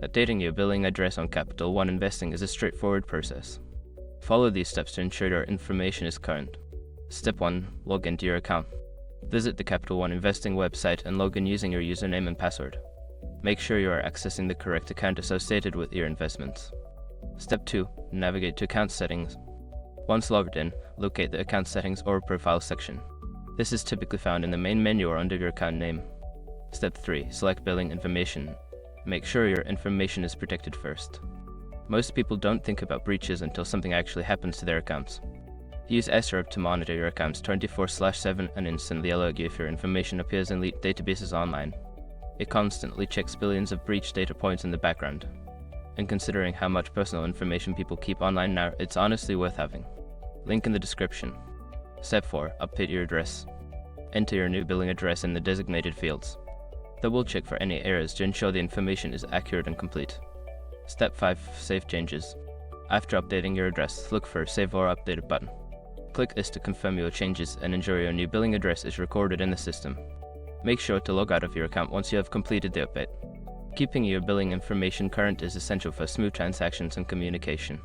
Updating your billing address on Capital One Investing is a straightforward process. Follow these steps to ensure your information is current. Step 1. Log into your account. Visit the Capital One Investing website and log in using your username and password. Make sure you are accessing the correct account associated with your investments. Step 2. Navigate to Account Settings. Once logged in, locate the Account Settings or Profile section. This is typically found in the main menu or under your account name. Step 3. Select Billing Information. Make sure your information is protected first. Most people don't think about breaches until something actually happens to their accounts. Use SREP to monitor your accounts 24/7 and instantly alert you if your information appears in leaked databases online. It constantly checks billions of breach data points in the background. And considering how much personal information people keep online now, it's honestly worth having. Link in the description. Step 4. Update your address. Enter your new billing address in the designated fields. Double check for any errors to ensure the information is accurate and complete. Step 5. Save changes. After updating your address, look for Save or Updated button. Click this to confirm your changes and ensure your new billing address is recorded in the system. Make sure to log out of your account once you have completed the update. Keeping your billing information current is essential for smooth transactions and communication.